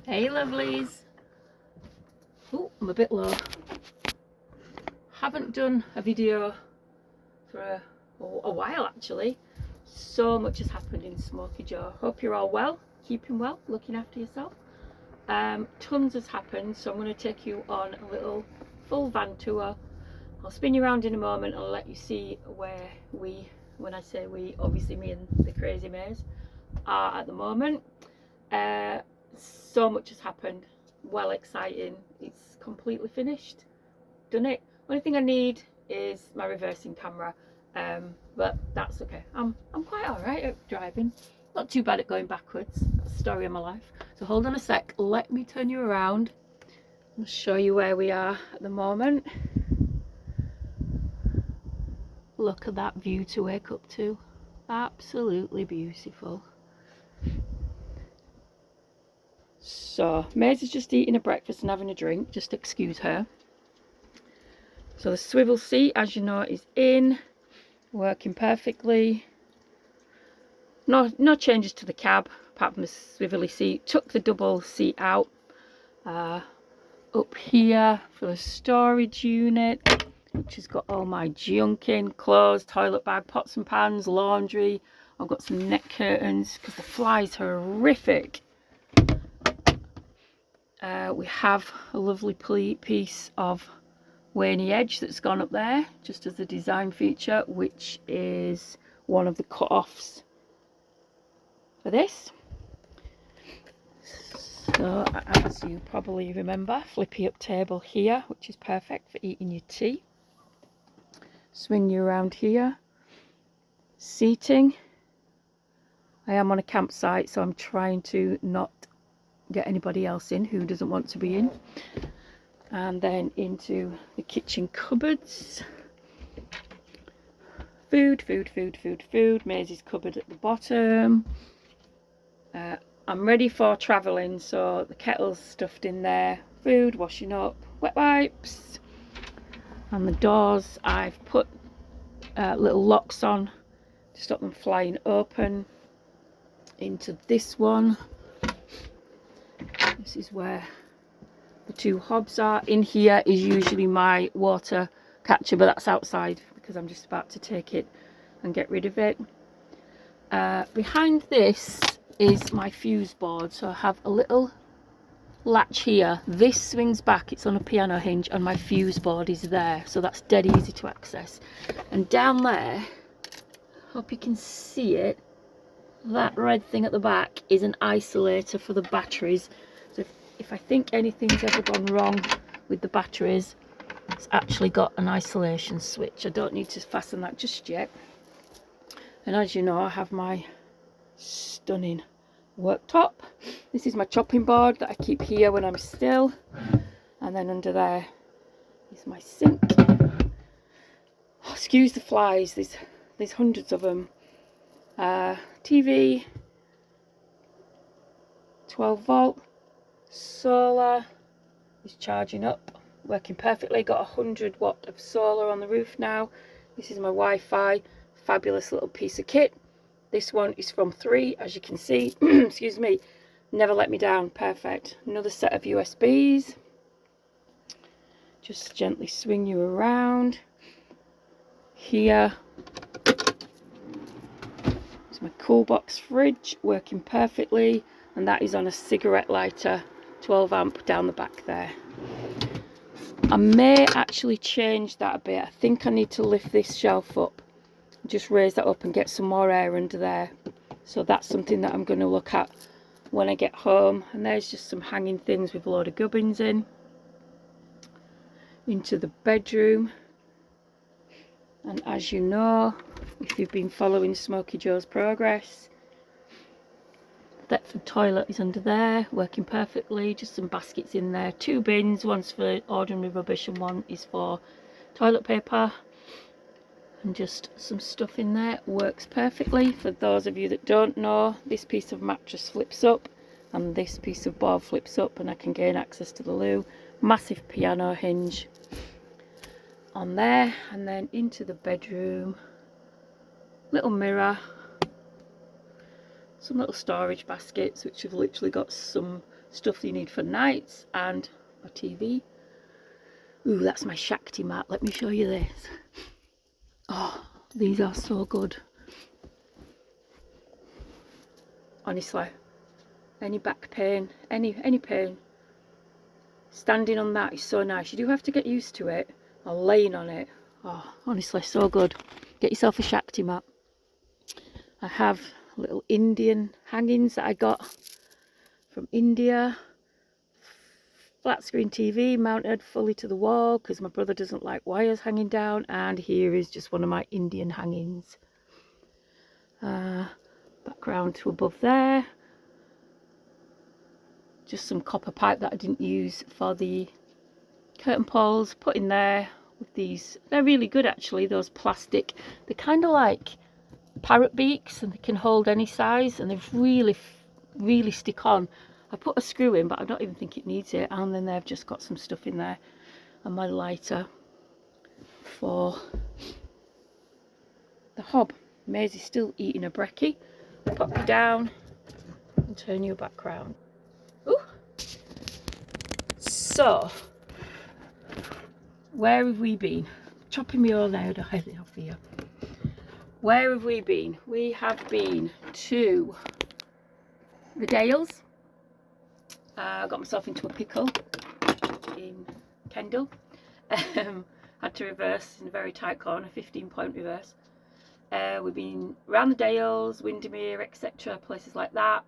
Hey lovelies. Oh, I'm a bit low. Haven't done a video for a while actually. So much has happened in Smoky Joe. Hope you're all well, keeping well, looking after yourself. Tons has happened, so I'm going to take you on a little full van tour. I'll spin you around in a moment and I'll let you see where we, when I say we, obviously me and the crazy maze, are at the moment. So much has happened. Well, exciting. It's completely finished. Done it. Only thing I need is my reversing camera, but that's okay. I'm quite all right at driving. Not too bad at going backwards. That's the story of my life. So hold on a sec. Let me turn you around and show you where we are at the moment. Look at that view to wake up to. Absolutely beautiful. So Maze is just eating a breakfast and having a drink. Just excuse her. So the swivel seat, as you know, is in, working perfectly. No changes to the cab apart from the swivelly seat. Took the double seat out. Up here for the storage unit, which has got all my junk in, clothes, toilet bag, pots and pans, laundry. I've got some neck curtains because the flies are horrific. We have a lovely piece of Waney edge that's gone up there just as a design feature, which is one of the cut-offs for this. So as you probably remember, flippy up table here, which is perfect for eating your tea. Swing you around here. Seating. I am on a campsite, so I'm trying to not get anybody else in who doesn't want to be in. And then into the kitchen cupboards. Food. Maisie's cupboard at the bottom. I'm ready for travelling, so the kettle's stuffed in there. Food, washing up, wet wipes. And the doors, I've put little locks on to stop them flying open. Into this one. This is where the two hobs are. In here is usually my water catcher, but that's outside because I'm just about to take it and get rid of it. Behind this is my fuse board, so I have a little latch here. This swings back, it's on a piano hinge, and my fuse board is there, so that's dead easy to access. And down there, hope you can see it, that red thing at the back is an isolator for the batteries. So if I think anything's ever gone wrong with the batteries, it's actually got an isolation switch. I don't need to fasten that just yet. And as you know, I have my stunning worktop. This is my chopping board that I keep here when I'm still. And then under there is my sink. Oh, excuse the flies, there's hundreds of them. TV, 12 volt, solar is charging up, working perfectly. Got 100 watt of solar on the roof now. This is my Wi-Fi, fabulous little piece of kit. This one is from 3, as you can see. Excuse me, never let me down, perfect. Another set of USBs. Just gently swing you around. Here is my cool box fridge, working perfectly, and that is on a cigarette lighter, 12 amp down the back there. I may actually change that a bit. I think I need to lift this shelf up, just raise that up and get some more air under there. So that's something that I'm going to look at when I get home. And there's just some hanging things with a load of gubbins in. Into the bedroom. And as you know, if you've been following Smoky Joe's progress, Thetford toilet is under there, working perfectly. Just some baskets in there. 2 bins, one's for ordinary rubbish and one is for toilet paper. And just some stuff in there. Works perfectly. For those of you that don't know, this piece of mattress flips up and this piece of board flips up and I can gain access to the loo. Massive piano hinge on there. And then into the bedroom, little mirror, some little storage baskets which have literally got some stuff you need for nights, and a TV. Ooh, that's my Shakti mat. Let me show you this. Oh, these are so good. Honestly, any back pain, any pain, standing on that is so nice. You do have to get used to it, or laying on it. Oh, honestly, so good. Get yourself a Shakti mat. I have little Indian hangings that I got from India. Flat screen TV mounted fully to the wall because my brother doesn't like wires hanging down. And here is just one of my Indian hangings. Background to above there. Just some copper pipe that I didn't use for the curtain poles. Put in there with these. They're really good actually, those plastic. They're kind of like parrot beaks and they can hold any size, and they've really stick on. I put a screw in, but I don't even think it needs it. And then they've just got some stuff in there, and my lighter for the hob. Maisie's still eating a brekkie. Pop you down and turn you back round. Ooh. So, where have we been? Chopping me all out of here. Where have we been? We have been to the Dales. I got myself into a pickle in Kendal. Had to reverse in a very tight corner, 15-point reverse. We've been around the Dales, Windermere, etc., places like that.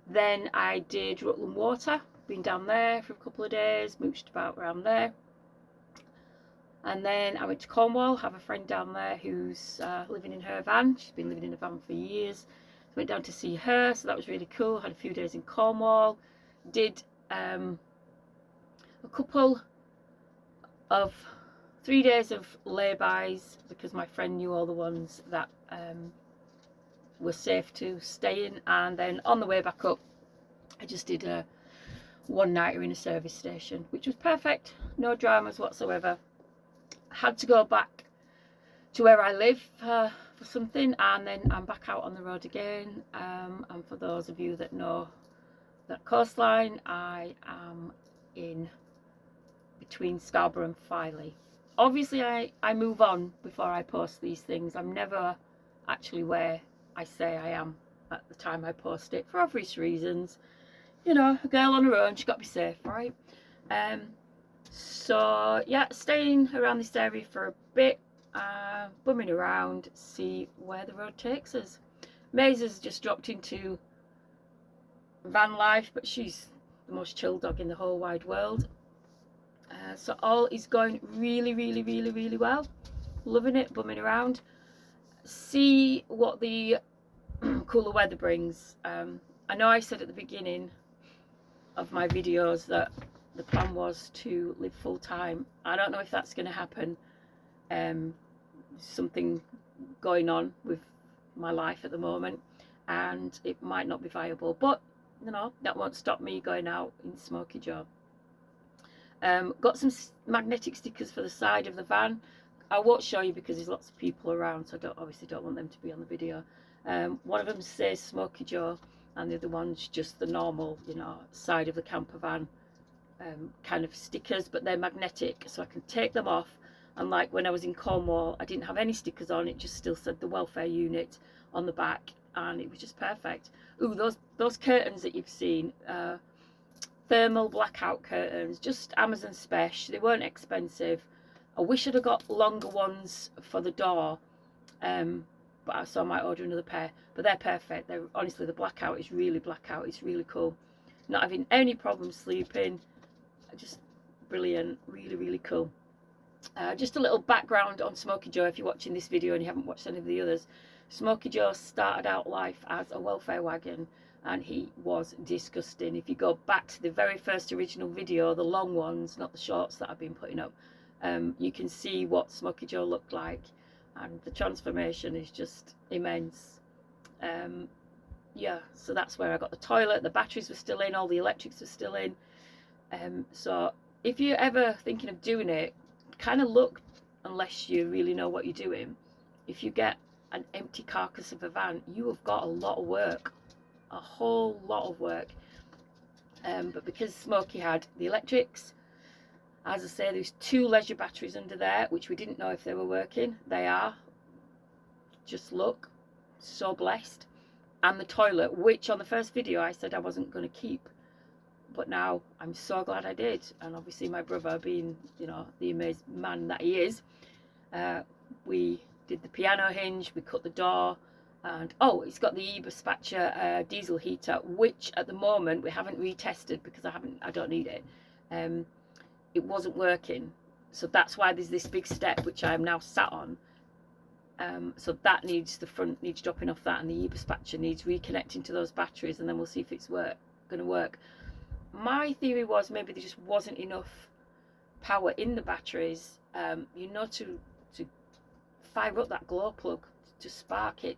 Then I did Rutland Water, been down there for a couple of days, mooched about around there. And then I went to Cornwall, have a friend down there who's living in her van. She's been living in a van for years. Went down to see her, so that was really cool. Had a few days in Cornwall. Did a couple of 3 days of lay-bys because my friend knew all the ones that were safe to stay in. And then on the way back up, I just did a one-nighter in a service station, which was perfect. No dramas whatsoever. Had to go back to where I live for something, and then I'm back out on the road again. And for those of you that know that coastline, I am in between Scarborough and Filey. Obviously I move on before I post these things. I'm never actually where I say I am at the time I post it, for obvious reasons. You know, a girl on her own, she's got to be safe, right? So yeah, staying around this area for a bit, bumming around, see where the road takes us. Maze has just dropped into van life, but she's the most chill dog in the whole wide world. So all is going really well. Loving it, bumming around. See what the cooler weather brings. I know I said at the beginning of my videos that the plan was to live full time. I don't know if that's going to happen. Something going on with my life at the moment, and it might not be viable, but you know, that won't stop me going out in Smoky Joe. Got some magnetic stickers for the side of the van. I won't show you because there's lots of people around, so I obviously don't want them to be on the video. One of them says Smoky Joe, and the other one's just the normal, you know, side of the camper van kind of stickers, but they're magnetic, so I can take them off. And like when I was in Cornwall, I didn't have any stickers on, it just still said the welfare unit on the back, and it was just perfect. Ooh, those curtains that you've seen, thermal blackout curtains, just Amazon special. They weren't expensive. I wish I'd have got longer ones for the door, but so I might order another pair. But they're perfect. They're honestly, the blackout is really blackout. It's really cool. Not having any problems sleeping. Just brilliant. Really cool. Just a little background on Smoky Joe if you're watching this video and you haven't watched any of the others. Smoky Joe started out life as a welfare wagon, and he was disgusting. If you go back to the very first original video, the long ones, not the shorts that I've been putting up, you can see what Smoky Joe looked like, and the transformation is just immense. Yeah, so that's where I got the toilet. The batteries were still in, all the electrics were still in. So if you're ever thinking of doing it, kind of look, unless you really know what you're doing. If you get an empty carcass of a van, you have got a lot of work, a whole lot of work. But because Smokey had the electrics, as I say, there's 2 leisure batteries under there, which we didn't know if they were working. They are. Just look. So blessed. And the toilet, which on the first video I said I wasn't going to keep. But now I'm so glad I did. And obviously my brother, being, you know, the amazing man that he is, we did the piano hinge, we cut the door, and oh, it's got the Eberspacher diesel heater, which at the moment we haven't retested because I don't need it. It wasn't working, so that's why there's this big step which I'm now sat on. So that needs, the front needs dropping off that, and the Eberspacher needs reconnecting to those batteries, and then we'll see if it's going to work. My theory was maybe there just wasn't enough power in the batteries, you know, to fire up that glow plug, to spark it,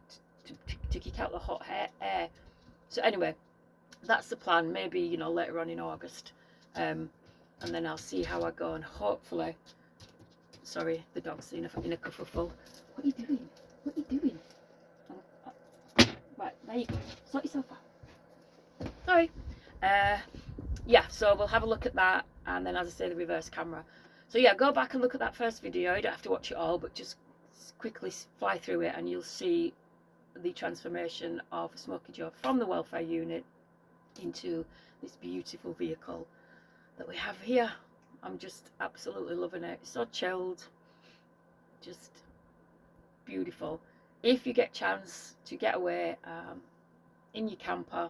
to kick out the hot air. So anyway, that's the plan. Maybe, you know, later on in August, and then I'll see how I go, and hopefully, sorry, the dog's in a kerfuffle. What are you doing? What are you doing? Right, there you go. Sort yourself out. Sorry. Yeah, so we'll have a look at that, and then, as I say, the reverse camera. So yeah, go back and look at that first video. You don't have to watch it all, but just quickly fly through it, and you'll see the transformation of Smokey Joe from the welfare unit into this beautiful vehicle that we have here. I'm just absolutely loving it. It's so chilled, just beautiful. If you get a chance to get away in your camper,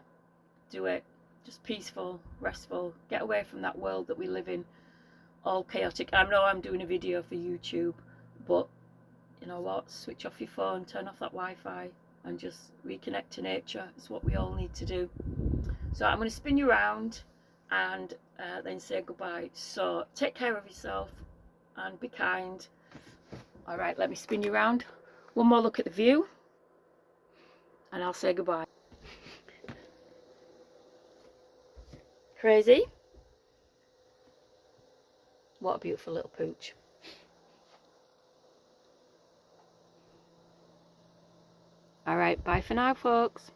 do it. Just peaceful, restful, get away from that world that we live in, all chaotic. I know I'm doing a video for YouTube, but you know what, switch off your phone, turn off that Wi-Fi, and just reconnect to nature. It's what we all need to do. So I'm going to spin you around and then say goodbye. So take care of yourself and be kind. All right, let me spin you around. One more look at the view, and I'll say goodbye. Crazy? What a beautiful little pooch. All right, bye for now, folks.